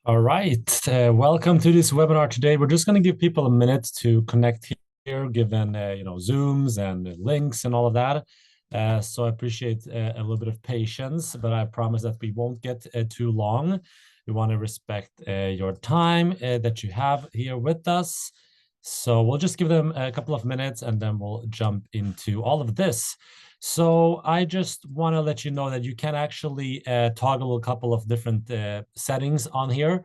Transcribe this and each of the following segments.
All right. Welcome to this webinar today. We're just going to give people a minute to connect here, given Zooms and links and all of that. So I appreciate a little bit of patience, but I promise that we won't get too long. We want to respect your time that you have here with us. So we'll just give them a couple of minutes and then we'll jump into all of this. So I just want to let you know that you can actually toggle a couple of different settings on here.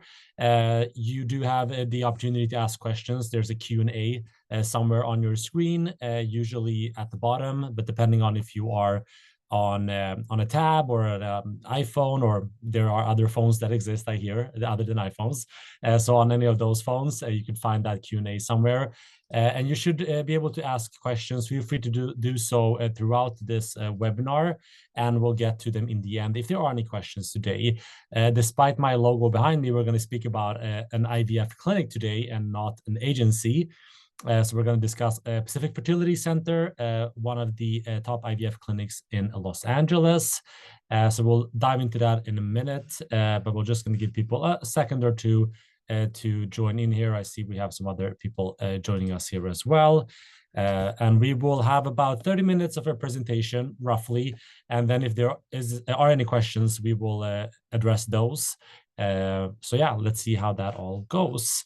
You do have the opportunity to ask questions. There's a Q&A somewhere on your screen, usually at the bottom, but depending on if you are on a tab or an iPhone, or there are other phones that exist, I hear, other than iPhones. So on any of those phones, you can find that Q&A somewhere. And you should be able to ask questions. Feel free to do so throughout this webinar, and we'll get to them in the end if there are any questions today. Despite my logo behind me, we're going to speak about an IVF clinic today and not an agency. So we're going to discuss Pacific Fertility Center, one of the top IVF clinics in Los Angeles. So we'll dive into that in a minute, but we're just going to give people a second or two to join in here. I see we have some other people joining us here as well. And we will have about 30 minutes of a presentation, roughly. And then if there are any questions, we will address those. So yeah, let's see how that all goes.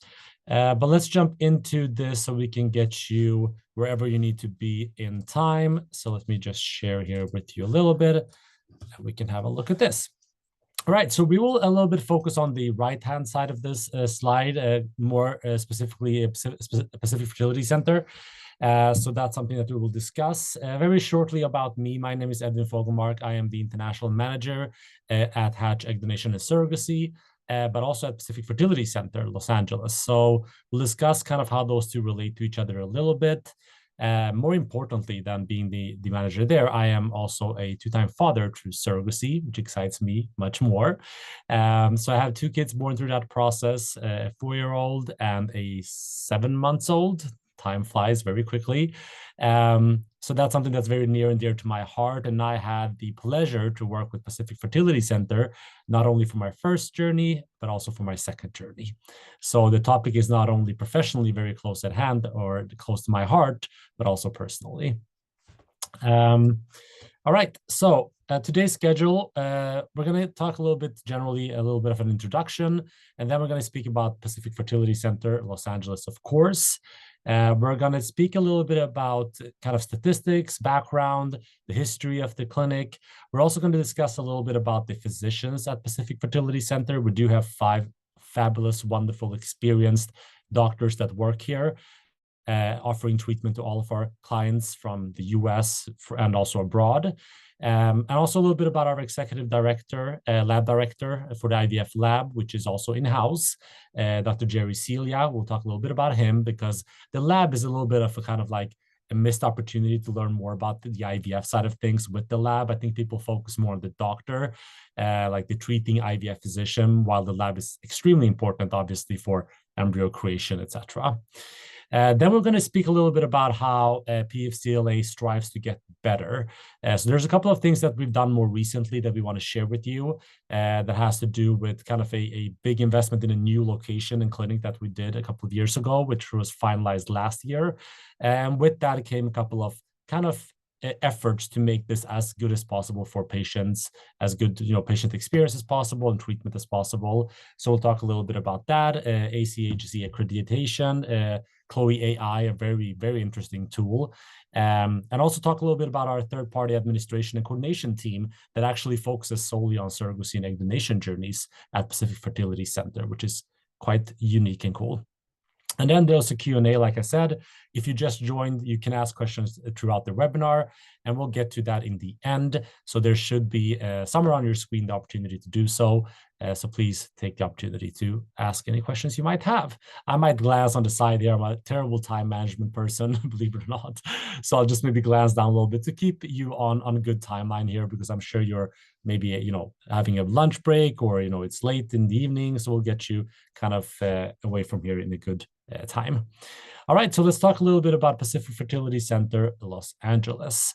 But let's jump into this so we can get you wherever you need to be in time. So let me just share here with you a little bit, and we can have a look at this. All right, so we will a little bit focus on the right-hand side of this slide, more specifically Pacific Fertility Center. So that's something that we will discuss very shortly about me. My name is Edwin Fogelmark. I am the international manager at Hatch Egg Donation and Surrogacy, but also at Pacific Fertility Center, Los Angeles. So we'll discuss kind of how those two relate to each other a little bit. More importantly than being the manager there, I am also a two-time father through surrogacy, which excites me much more. So I have two kids born through that process, a 4-year-old and a 7-month-old. Time flies very quickly. So that's something that's very near and dear to my heart. And I had the pleasure to work with Pacific Fertility Center, not only for my first journey, but also for my second journey. So the topic is not only professionally very close at hand or close to my heart, but also personally. All right, so today's schedule, we're going to talk a little bit generally, a little bit of an introduction, and then we're going to speak about Pacific Fertility Center, Los Angeles, of course. We're going to speak a little bit about kind of statistics, background, the history of the clinic. We're also going to discuss a little bit about the physicians at Pacific Fertility Center. We do have 5 fabulous, wonderful, experienced doctors that work here, offering treatment to all of our clients from the US and also abroad. And also a little bit about our executive director, lab director for the IVF lab, which is also in-house, Dr. Jerry Celia. We'll talk a little bit about him because the lab is a little bit of a kind of like a missed opportunity to learn more about the IVF side of things with the lab. I think people focus more on the doctor, like the treating IVF physician, while the lab is extremely important, obviously, for embryo creation, etc. Then we're going to speak a little bit about how PFCLA strives to get better. So there's a couple of things that we've done more recently that we want to share with you that has to do with kind of a big investment in a new location and clinic that we did a couple of years ago, which was finalized last year. And with that came a couple of kind of efforts to make this as good as possible for patients, as good patient experience as possible and treatment as possible. So we'll talk a little bit about that, ACHC accreditation, Chloe AI, a very, very interesting tool. And also talk a little bit about our third-party administration and coordination team that actually focuses solely on surrogacy and egg donation journeys at Pacific Fertility Center, which is quite unique and cool. And then there's a Q&A, like I said. If you just joined, you can ask questions throughout the webinar, and we'll get to that in the end. So there should be somewhere on your screen the opportunity to do so. So please take the opportunity to ask any questions you might have. I might glance on the side here. I'm a terrible time management person, believe it or not. So I'll just maybe glance down a little bit to keep you on a good timeline here, because I'm sure you're maybe having a lunch break, or it's late in the evening. So we'll get you kind of away from here in a good time. All right, so let's talk a little bit about Pacific Fertility Center, Los Angeles.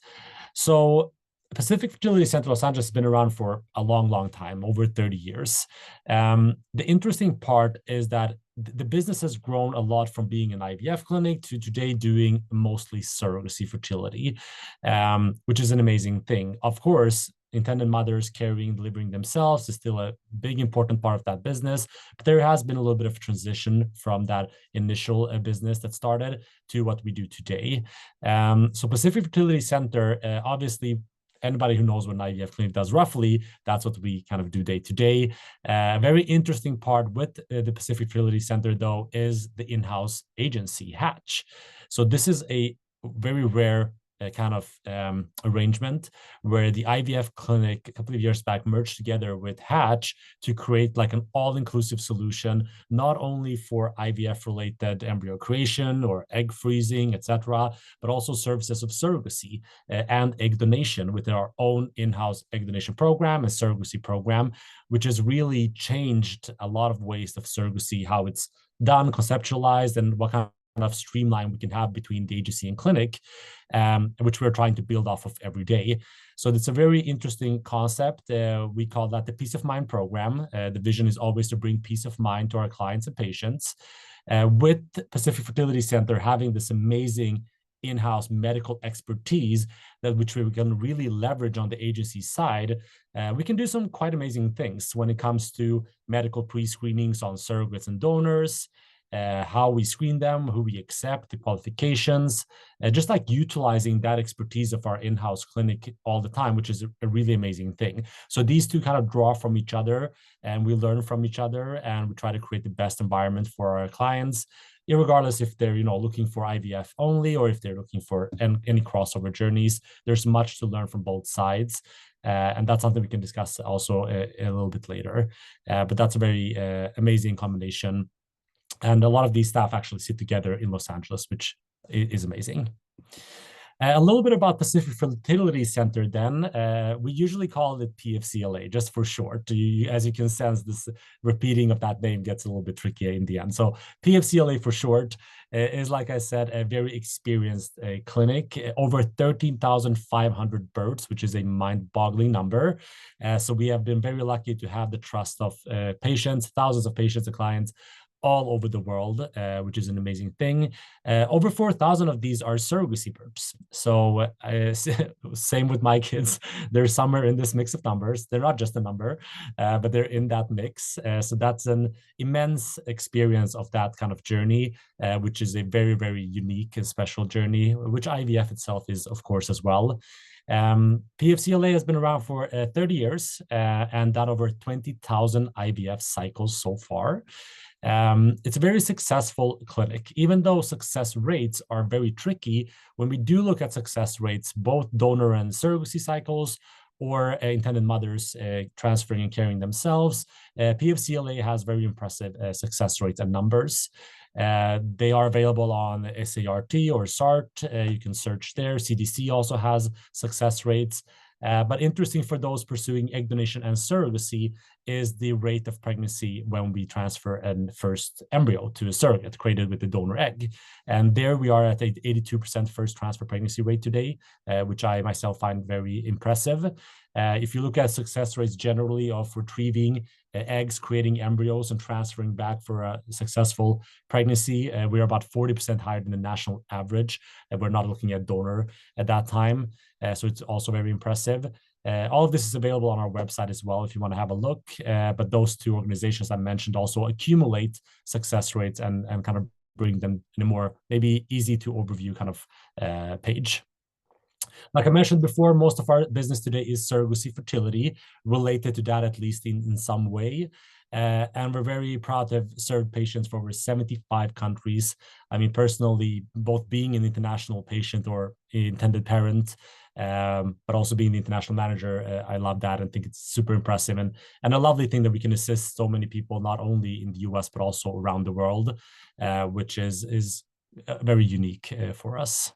So Pacific Fertility Center Los Angeles has been around for a long, long time, over 30 years. The interesting part is that the business has grown a lot from being an IVF clinic to today doing mostly surrogacy fertility, which is an amazing thing. Of course, intended mothers carrying, delivering themselves is still a big, important part of that business. But there has been a little bit of transition from that initial business that started to what we do today. So Pacific Fertility Center, obviously, anybody who knows what an IVF clinic does roughly, that's what we kind of do day to day. A very interesting part with the Pacific Fertility Center, though, is the in-house agency, Hatch. So this is a very rare kind of arrangement where the IVF clinic a couple of years back merged together with Hatch to create like an all-inclusive solution, not only for IVF-related embryo creation or egg freezing, etc., but also services of surrogacy and egg donation with our own in-house egg donation program and surrogacy program, which has really changed a lot of ways of surrogacy, how it's done, conceptualized, and what kind of streamline we can have between the agency and clinic, which we're trying to build off of every day. So it's a very interesting concept. We call that the Peace of Mind program. The vision is always to bring peace of mind to our clients and patients. With Pacific Fertility Center having this amazing in-house medical expertise that which we can really leverage on the agency side, we can do some quite amazing things when it comes to medical pre-screenings on surrogates and donors, how we screen them, who we accept, the qualifications, just like utilizing that expertise of our in-house clinic all the time, which is a really amazing thing. So these two kind of draw from each other and we learn from each other and we try to create the best environment for our clients, regardless if they're looking for IVF only or if they're looking for any crossover journeys. There's much to learn from both sides. And that's something we can discuss also a little bit later. But that's a very amazing combination. And a lot of these staff actually sit together in Los Angeles, which is amazing. A little bit about Pacific Fertility Center then. We usually call it PFCLA, just for short. As you can sense, this repeating of that name gets a little bit tricky in the end. So PFCLA for short is, like I said, a very experienced clinic, over 13,500 births, which is a mind-boggling number. So we have been very lucky to have the trust of patients, thousands of patients and clients all over the world, which is an amazing thing. Over 4,000 of these are surrogacy births. So same with my kids. They're somewhere in this mix of numbers. They're not just a number, but they're in that mix. So that's an immense experience of that kind of journey, which is a very, very unique and special journey, which IVF itself is, of course, as well. PFCLA has been around for 30 years and done over 20,000 IVF cycles so far. It's a very successful clinic, even though success rates are very tricky. When we do look at success rates, both donor and surrogacy cycles, or intended mothers transferring and carrying themselves, PFCLA has very impressive success rates and numbers. They are available on SART or SART. You can search there. CDC also has success rates. But interesting for those pursuing egg donation and surrogacy is the rate of pregnancy when we transfer a first embryo to a surrogate created with the donor egg. And there we are at an 82% first transfer pregnancy rate today, which I myself find very impressive. If you look at success rates generally of retrieving eggs, creating embryos, and transferring back for a successful pregnancy, we're about 40% higher than the national average. We're not looking at donor at that time. So it's also very impressive. All of this is available on our website as well if you want to have a look. But those two organizations I mentioned also accumulate success rates and kind of bring them in a more maybe easy to overview kind of page. Like I mentioned before, most of our business today is surrogacy fertility, related to that at least in some way. And we're very proud to have served patients from over 75 countries. I mean, personally, both being an international patient or intended parent, but also being the international manager, I love that and think it's super impressive and a lovely thing that we can assist so many people, not only in the US, but also around the world, which is very unique for us.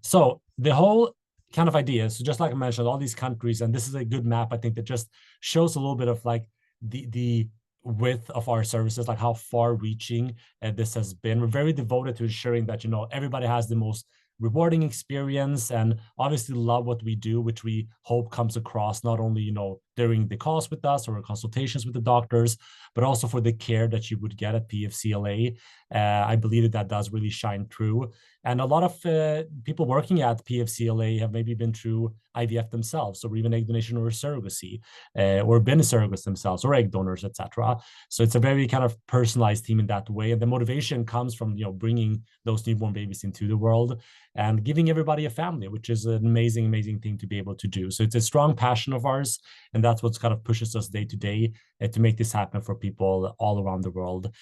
So the whole kind of idea, so just like I mentioned, all these countries, and this is a good map, I think, that just shows a little bit of like the width of our services, like how far reaching this has been. We're very devoted to ensuring that, everybody has the most rewarding experience, and obviously love what we do, which we hope comes across not only, during the calls with us or consultations with the doctors, but also for the care that you would get at PFCLA. I believe that does really shine through. And a lot of people working at PFCLA have maybe been through IVF themselves, or even egg donation or surrogacy, or been surrogates themselves, or egg donors, etc. So it's a very kind of personalized team in that way. And the motivation comes from, bringing those newborn babies into the world and giving everybody a family, which is an amazing, amazing thing to be able to do. So it's a strong passion of ours. And that's what kind of pushes us day to day to make this happen for people all around the world.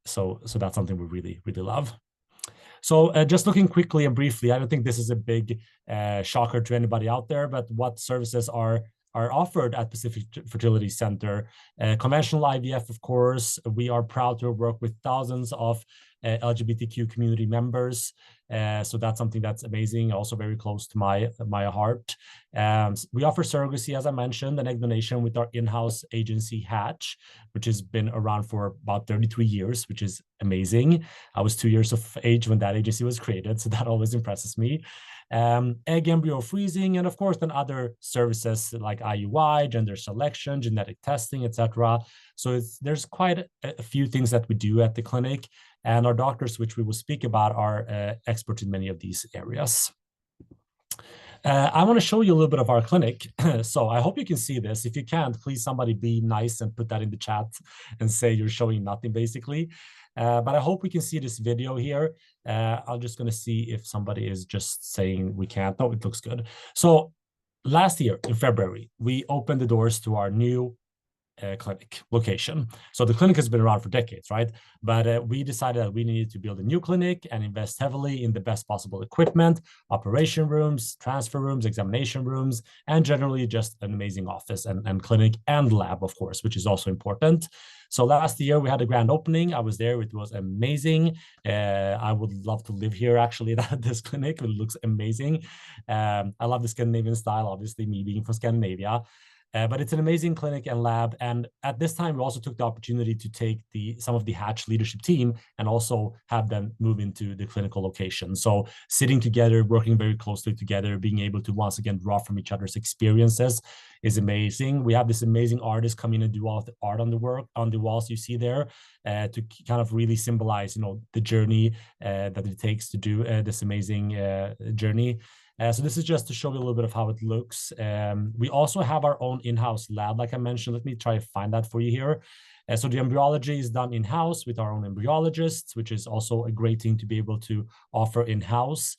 So that's something we really, really love. So just looking quickly and briefly, I don't think this is a big shocker to anybody out there, but what services are offered at Pacific Fertility Center. Conventional IVF, of course. We are proud to work with thousands of LGBTQ community members. So that's something that's amazing, also very close to my heart. We offer surrogacy, as I mentioned, and egg donation with our in-house agency Hatch, which has been around for about 33 years, which is amazing. I was 2 years of age when that agency was created, so that always impresses me. Egg embryo freezing, and of course then other services like IUI, gender selection, genetic testing, etc. So there's quite a few things that we do at the clinic, and our doctors, which we will speak about, are experts in many of these areas. I want to show you a little bit of our clinic. So I hope you can see this. If you can't, please somebody be nice and put that in the chat and say you're showing nothing, basically. But I hope we can see this video here. I'm just going to see if somebody is just saying we can't. No, it looks good. So last year in February, we opened the doors to our new clinic location. So the clinic has been around for decades, right? But we decided that we needed to build a new clinic and invest heavily in the best possible equipment, operation rooms, transfer rooms, examination rooms, and generally just an amazing office and clinic and lab, of course, which is also important. So last year we had a grand opening. I was there. It was amazing. I would love to live here, actually, at this clinic. It looks amazing. I love the Scandinavian style, obviously, me being from Scandinavia. But it's an amazing clinic and lab. And at this time, we also took the opportunity to take some of the Hatch leadership team and also have them move into the clinical location. So sitting together, working very closely together, being able to once again draw from each other's experiences is amazing. We have this amazing artist come in and do all of the art on the walls you see there to kind of really symbolize, the journey that it takes to do this amazing journey. So this is just to show you a little bit of how it looks. We also have our own in-house lab, like I mentioned. Let me try to find that for you here. So the embryology is done in-house with our own embryologists, which is also a great thing to be able to offer in-house.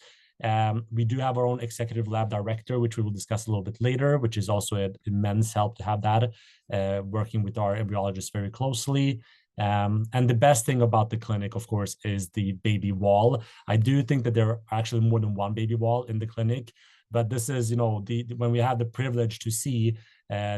We do have our own executive lab director, which we will discuss a little bit later, which is also an immense help to have that, working with our embryologists very closely. And the best thing about the clinic, of course, is the baby wall. I do think that there are actually more than one baby wall in the clinic, but this is, when we have the privilege to see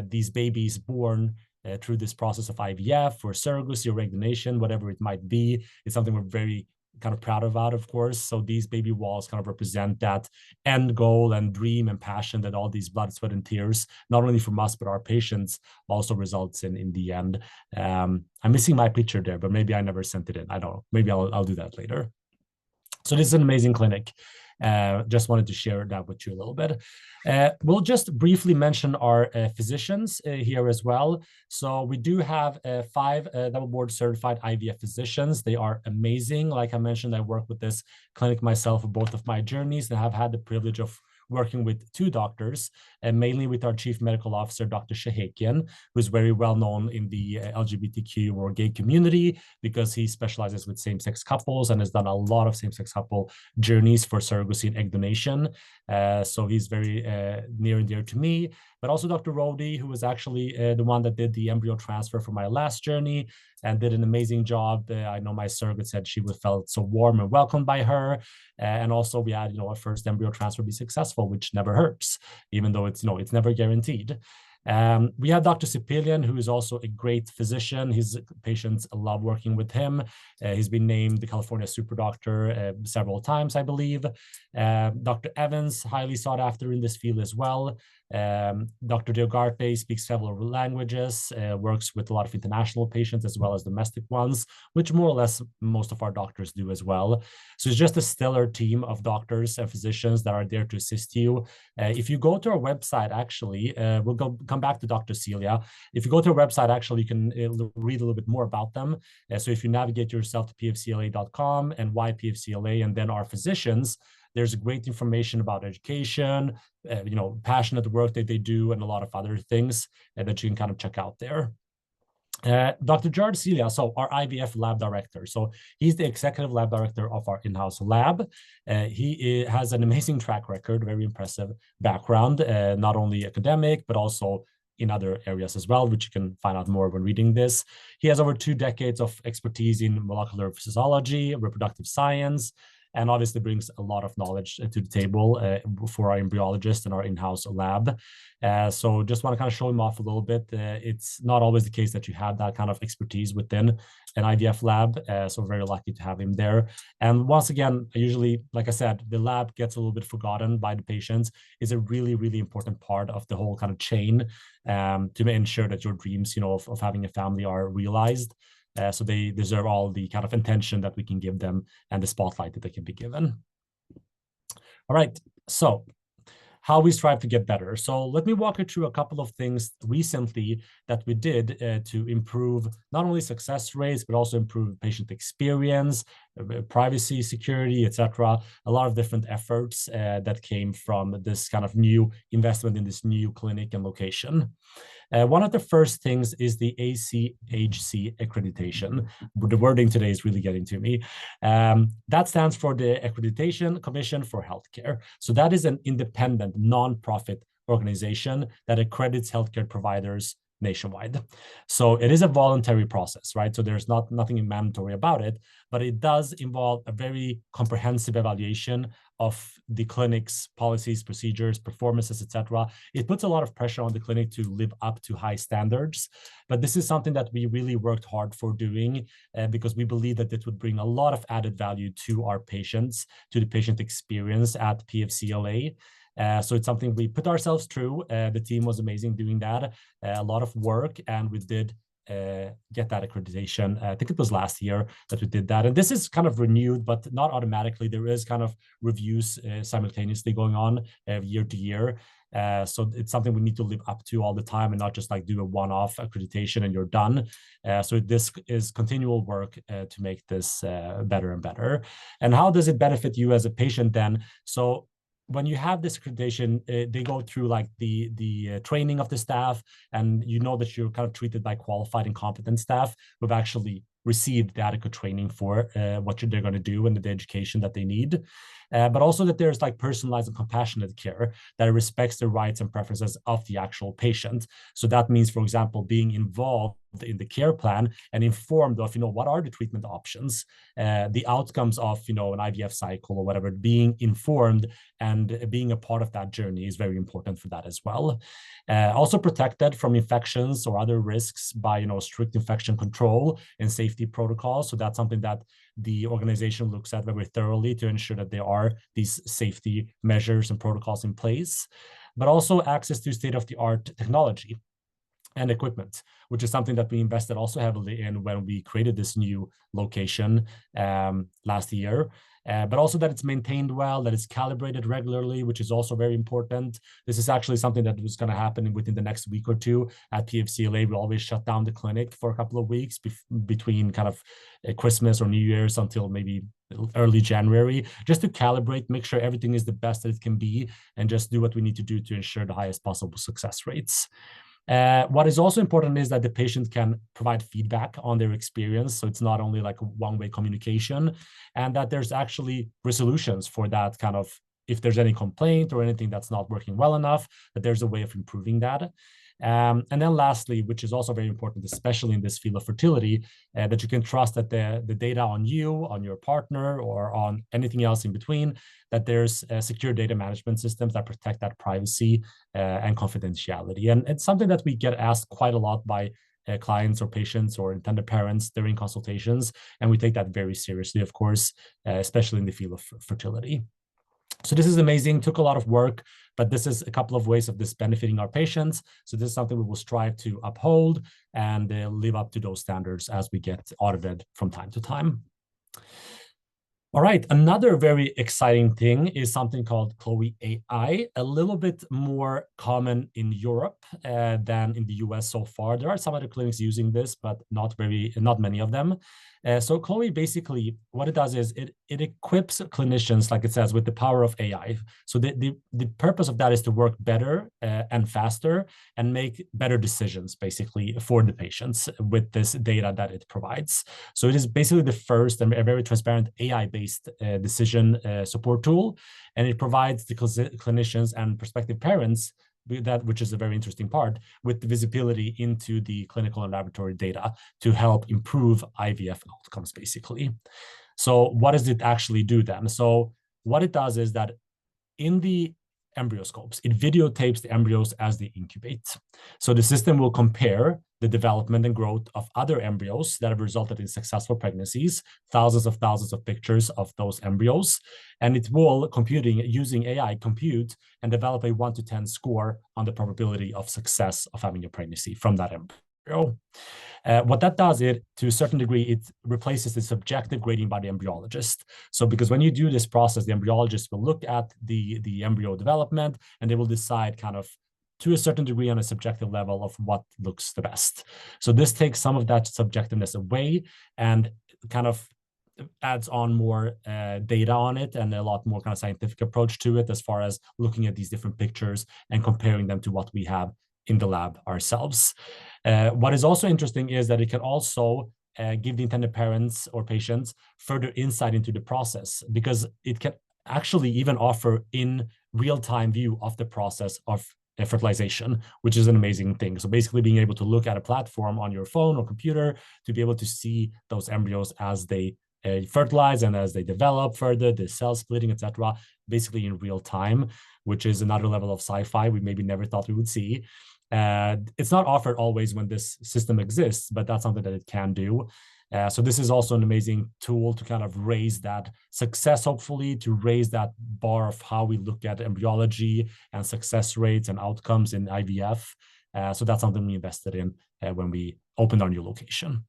these babies born through this process of IVF or surrogacy or egg donation, whatever it might be, it's something we're very kind of proud about, of course. So these baby walls kind of represent that end goal and dream and passion that all these blood, sweat, and tears, not only from us, but our patients, also results in the end. I'm missing my picture there, but maybe I never sent it in. I don't know. Maybe I'll do that later. So this is an amazing clinic. Just wanted to share that with you a little bit. We'll just briefly mention our physicians here as well. So we do have 5 double board certified IVF physicians. They are amazing. Like I mentioned, I work with this clinic myself for both of my journeys, and have had the privilege of working with 2 doctors, and mainly with our chief medical officer, Dr. Shahakian, who's very well known in the LGBTQ or gay community because he specializes with same-sex couples and has done a lot of same-sex couple journeys for surrogacy and egg donation. So he's very near and dear to me. But also Dr. Rodi, who was actually the one that did the embryo transfer for my last journey and did an amazing job. I know my surrogate said she felt so warm and welcomed by her. And also we had, a first embryo transfer be successful, which never hurts, even though it's never guaranteed. We have Dr. Sipilian, who is also a great physician. His patients love working with him. He's been named the California Super Doctor several times, I believe. Dr. Evans, highly sought after in this field as well. Dr. Diogarte speaks several languages, works with a lot of international patients as well as domestic ones, which more or less most of our doctors do as well. So it's just a stellar team of doctors and physicians that are there to assist you. If you go to our website, actually, come back to Dr. Celia. If you go to our website, actually, you can read a little bit more about them. So if you navigate yourself to pfcla.com and why PFCLA and then our physicians, there's great information about education, passionate work that they do, and a lot of other things that you can kind of check out there. Dr. Gerard Celia, so our IVF lab director. So he's the executive lab director of our in-house lab. He has an amazing track record, very impressive background, not only academic, but also in other areas as well, which you can find out more when reading this. He has over 2 decades of expertise in molecular physiology, reproductive science, and obviously brings a lot of knowledge to the table for our embryologists and our in-house lab. So just want to kind of show him off a little bit. It's not always the case that you have that kind of expertise within an IVF lab. So very lucky to have him there. And once again, usually, like I said, the lab gets a little bit forgotten by the patients. Is a really, really important part of the whole kind of chain to ensure that your dreams, of having a family are realized. So they deserve all the kind of attention that we can give them and the spotlight that they can be given. All right, so how we strive to get better. So let me walk you through a couple of things recently that we did to improve not only success rates, but also improve patient experience, privacy, security, etc. A lot of different efforts that came from this kind of new investment in this new clinic and location. One of the first things is the ACHC accreditation. The wording today is really getting to me. That stands for the Accreditation Commission for Healthcare. So that is an independent, non-profit organization that accredits healthcare providers nationwide. So it is a voluntary process, right? So there's nothing mandatory about it, but it does involve a very comprehensive evaluation of the clinic's policies, procedures, performances, etc. It puts a lot of pressure on the clinic to live up to high standards, but this is something that we really worked hard for doing because we believe that it would bring a lot of added value to our patients, to the patient experience at PFCLA. So it's something we put ourselves through. The team was amazing doing that, a lot of work, and we did get that accreditation. I think it was last year that we did that. And this is kind of renewed, but not automatically. There is kind of reviews simultaneously going on year to year. So it's something we need to live up to all the time and not just like do a one-off accreditation and you're done. So this is continual work to make this better and better. And how does it benefit you as a patient then? So when you have this accreditation, they go through like the training of the staff, and that you're kind of treated by qualified and competent staff who've actually received the adequate training for what they're going to do and the education that they need. But also that there's like personalized and compassionate care that respects the rights and preferences of the actual patient. So that means, for example, being involved in the care plan and informed of, what are the treatment options, the outcomes of, an IVF cycle or whatever, being informed and being a part of that journey is very important for that as well. Also protected from infections or other risks by, strict infection control and safety protocols. So that's something that the organization looks at very thoroughly to ensure that there are these safety measures and protocols in place, but also access to state-of-the-art technology and equipment, which is something that we invested also heavily in when we created this new location last year. But also that it's maintained well, that it's calibrated regularly, which is also very important. This is actually something that was going to happen within the next week or two at PFCLA. We always shut down the clinic for a couple of weeks between kind of Christmas or New Year's until maybe early January, just to calibrate, make sure everything is the best that it can be, and just do what we need to do to ensure the highest possible success rates. What is also important is that the patient can provide feedback on their experience. So it's not only like a one-way communication, and that there's actually resolutions for that kind of, if there's any complaint or anything that's not working well enough, that there's a way of improving that. And then lastly, which is also very important, especially in this field of fertility, that you can trust that the data on you, on your partner, or on anything else in between, that there's secure data management systems that protect that privacy and confidentiality. And it's something that we get asked quite a lot by clients or patients or intended parents during consultations. And we take that very seriously, of course, especially in the field of fertility. So this is amazing, took a lot of work, but this is a couple of ways of this benefiting our patients. So this is something we will strive to uphold and live up to those standards as we get audited from time to time. All right, another very exciting thing is something called Chloe AI, a little bit more common in Europe than in the US so far. There are some other clinics using this, but not many of them. So Chloe, basically, what it does is it equips clinicians, like it says, with the power of AI. So the purpose of that is to work better and faster and make better decisions, basically, for the patients with this data that it provides. So it is basically the first and a very transparent AI-based decision support tool, and it provides the clinicians and prospective parents that, which is a very interesting part, with the visibility into the clinical and laboratory data to help improve IVF outcomes, basically. So what does it actually do then? So what it does is that in the embryoscopes, it videotapes the embryos as they incubate. So the system will compare the development and growth of other embryos that have resulted in successful pregnancies, thousands of pictures of those embryos, and it will, using AI, compute and develop a 1 to 10 score on the probability of success of having a pregnancy from that embryo. What that does, it to a certain degree, it replaces the subjective grading by the embryologist. So because when you do this process, the embryologist will look at the embryo development and they will decide kind of to a certain degree on a subjective level of what looks the best. So this takes some of that subjectiveness away and kind of adds on more data on it and a lot more kind of scientific approach to it as far as looking at these different pictures and comparing them to what we have in the lab ourselves. What is also interesting is that it can also give the intended parents or patients further insight into the process, because it can actually even offer in real-time view of the process of fertilization, which is an amazing thing. So basically being able to look at a platform on your phone or computer to be able to see those embryos as they fertilize and as they develop further, the cell splitting, etc., basically in real time, which is another level of sci-fi we maybe never thought we would see. It's not offered always when this system exists, but that's something that it can do. So this is also an amazing tool to kind of raise that success, hopefully, to raise that bar of how we look at embryology and success rates and outcomes in IVF. So that's something we invested in when we opened our new location.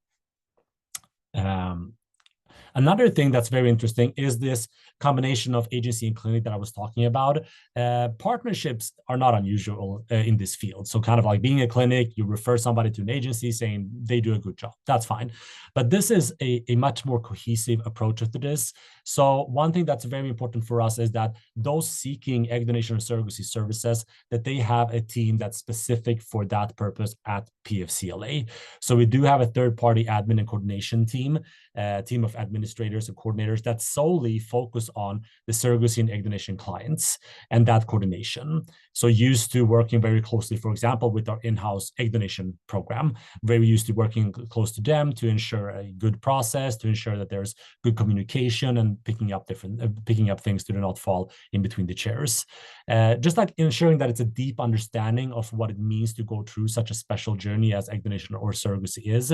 Another thing that's very interesting is this combination of agency and clinic that I was talking about. Partnerships are not unusual in this field. So kind of like being a clinic, you refer somebody to an agency saying they do a good job. That's fine. But this is a much more cohesive approach to this. So one thing that's very important for us is that those seeking egg donation or surrogacy services, that they have a team that's specific for that purpose at PFCLA. So we do have a third-party admin and coordination team, team of administrators and coordinators that solely focus on the surrogacy and egg donation clients and that coordination. So used to working very closely, for example, with our in-house egg donation program, very used to working close to them to ensure a good process, to ensure that there's good communication and picking up things to not fall in between the chairs. Just like ensuring that it's a deep understanding of what it means to go through such a special journey as egg donation or surrogacy is.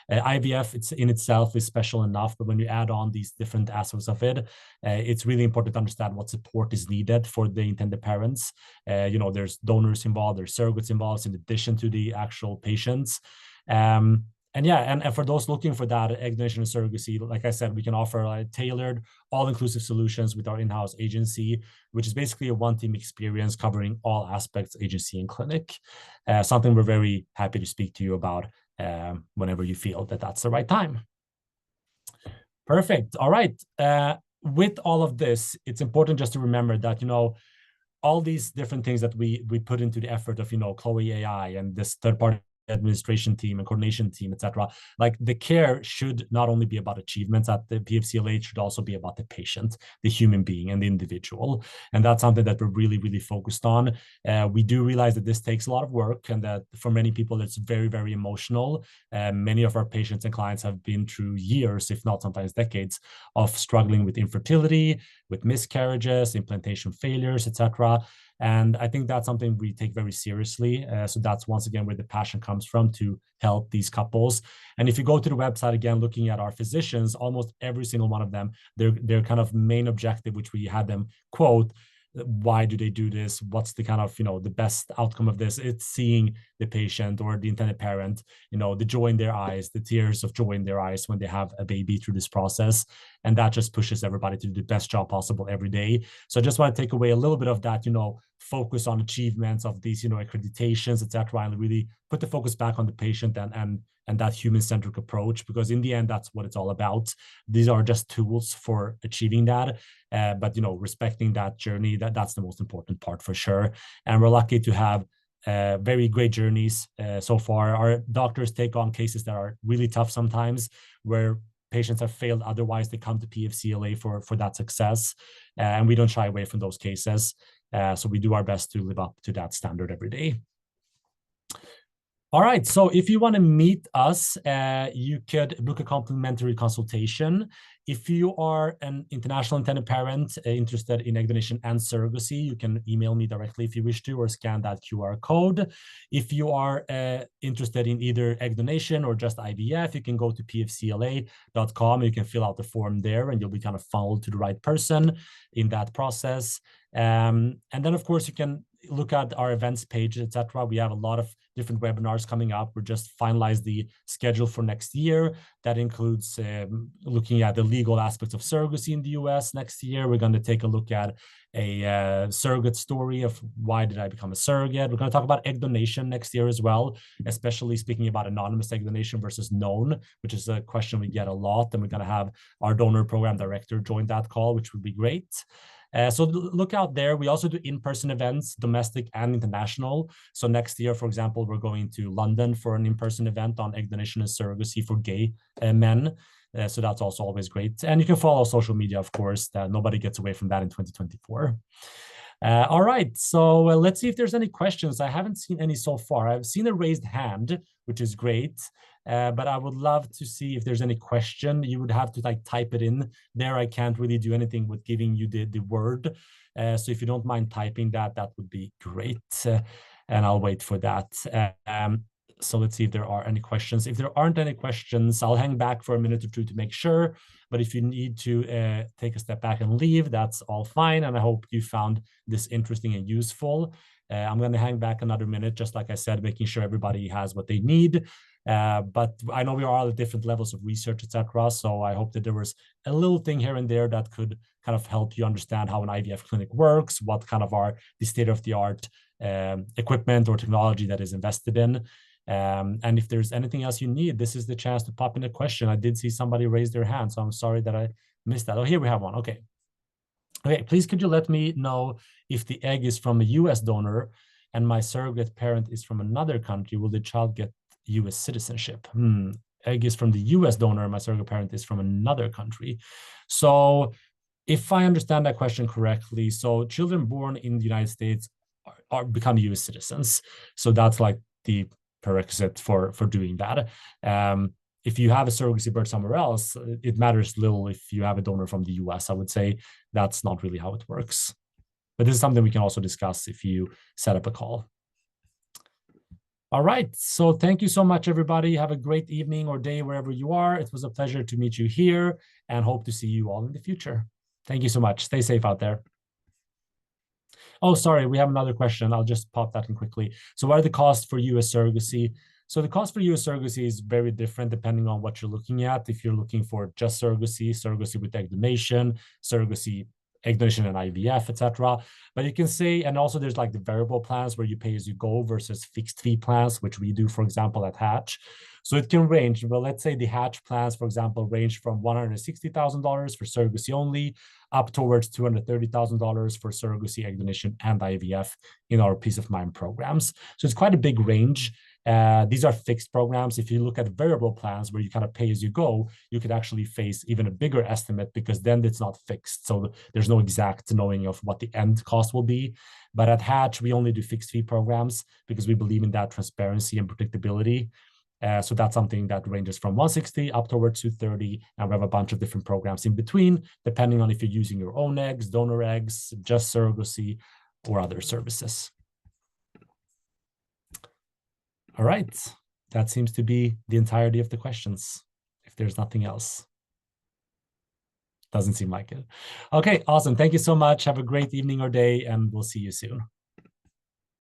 IVF it's in itself is special enough, but when you add on these different aspects of it, it's really important to understand what support is needed for the intended parents. There's donors involved, there's surrogates involved in addition to the actual patients. And for those looking for that egg donation and surrogacy, like I said, we can offer tailored, all-inclusive solutions with our in-house agency, which is basically a one-team experience covering all aspects, agency and clinic. Something we're very happy to speak to you about whenever you feel that that's the right time. Perfect. All right. With all of this, it's important just to remember that, all these different things that we put into the effort of, Chloe AI and this third-party administration team and coordination team, etc. Like the care should not only be about achievements at the PFCLA, it should also be about the patient, the human being and the individual. And that's something that we're really, really focused on. We do realize that this takes a lot of work and that for many people, it's very, very emotional. Many of our patients and clients have been through years, if not sometimes decades, of struggling with infertility, with miscarriages, implantation failures, etc. And I think that's something we take very seriously. So that's once again where the passion comes from, to help these couples. And if you go to the website again, looking at our physicians, almost every single one of them, their kind of main objective, which we had them quote, why do they do this, what's the kind of, the best outcome of this, it's seeing the patient or the intended parent, the joy in their eyes, the tears of joy in their eyes when they have a baby through this process. And that just pushes everybody to do the best job possible every day. So I just want to take away a little bit of that, focus on achievements of these, accreditations, etc., and really put the focus back on the patient and that human-centric approach, because in the end, that's what it's all about. These are just tools for achieving that. But respecting that journey, that's the most important part for sure. And we're lucky to have very great journeys so far. Our doctors take on cases that are really tough sometimes, where patients have failed otherwise. They come to PFCLA for that success, and we don't shy away from those cases. So we do our best to live up to that standard every day. All right, so if you want to meet us, you could book a complimentary consultation. If you are an international intended parent interested in egg donation and surrogacy, you can email me directly if you wish to, or scan that QR code. If you are interested in either egg donation or just IVF, you can go to pfcla.com. You can fill out the form there, and you'll be kind of funneled to the right person in that process. And then, of course, you can look at our events page, etc. We have a lot of different webinars coming up. We're just finalized the schedule for next year. That includes looking at the legal aspects of surrogacy in the US next year. We're going to take a look at a surrogate story of why did I become a surrogate. We're going to talk about egg donation next year as well, especially speaking about anonymous egg donation versus known, which is a question we get a lot. And we're going to have our donor program director join that call, which would be great. So look out there. We also do in-person events, domestic and international. So next year, for example, we're going to London for an in-person event on egg donation and surrogacy for gay men. So that's also always great. And you can follow social media, of course. Nobody gets away from that in 2024. All right, so let's see if there's any questions. I haven't seen any so far. I've seen a raised hand, which is great. But I would love to see if there's any question. You would have to type it in there. I can't really do anything with giving you the word. So if you don't mind typing that would be great. And I'll wait for that. So let's see if there are any questions. If there aren't any questions, I'll hang back for a minute or two to make sure. But if you need to take a step back and leave, that's all fine. And I hope you found this interesting and useful. I'm going to hang back another minute, just like I said, making sure everybody has what they need. But I know we are all at different levels of research, etc. So I hope that there was a little thing here and there that could kind of help you understand how an IVF clinic works, what kind of are the state-of-the-art equipment or technology that is invested in. And if there's anything else you need, this is the chance to pop in a question. I did see somebody raise their hand, so I'm sorry that I missed that. Oh, here we have one. Okay. Okay, please could you let me know if the egg is from a US donor and my surrogate parent is from another country, will the child get US citizenship? Egg is from the US donor, my surrogate parent is from another country. So if I understand that question correctly, so children born in the United States become US citizens. So that's like the prerequisite for doing that. If you have a surrogacy birth somewhere else, it matters little if you have a donor from the US. I would say that's not really how it works. But this is something we can also discuss if you set up a call. All right. So thank you so much, everybody. Have a great evening or day wherever you are. It was a pleasure to meet you here and hope to see you all in the future. Thank you so much. Stay safe out there. Oh, sorry, we have another question. I'll just pop that in quickly. So what are the costs for US surrogacy? So the cost for US surrogacy is very different depending on what you're looking at. If you're looking for just surrogacy, surrogacy with egg donation, surrogacy, egg donation and IVF, etc. But you can say, and also there's like the variable plans where you pay as you go versus fixed fee plans, which we do, for example, at Hatch. So it can range. Well, let's say the Hatch plans, for example, range from $160,000 for surrogacy only up towards $230,000 for surrogacy, egg donation, and IVF in our Peace of Mind programs. So it's quite a big range. These are fixed programs. If you look at variable plans where you kind of pay as you go, you could actually face even a bigger estimate because then it's not fixed. So there's no exact knowing of what the end cost will be. But at Hatch, we only do fixed fee programs because we believe in that transparency and predictability. So that's something that ranges from 160 up towards 230. And we have a bunch of different programs in between, depending on if you're using your own eggs, donor eggs, just surrogacy, or other services. All right, that seems to be the entirety of the questions, if there's nothing else. Doesn't seem like it. Okay, awesome. Thank you so much. Have a great evening or day, and we'll see you soon.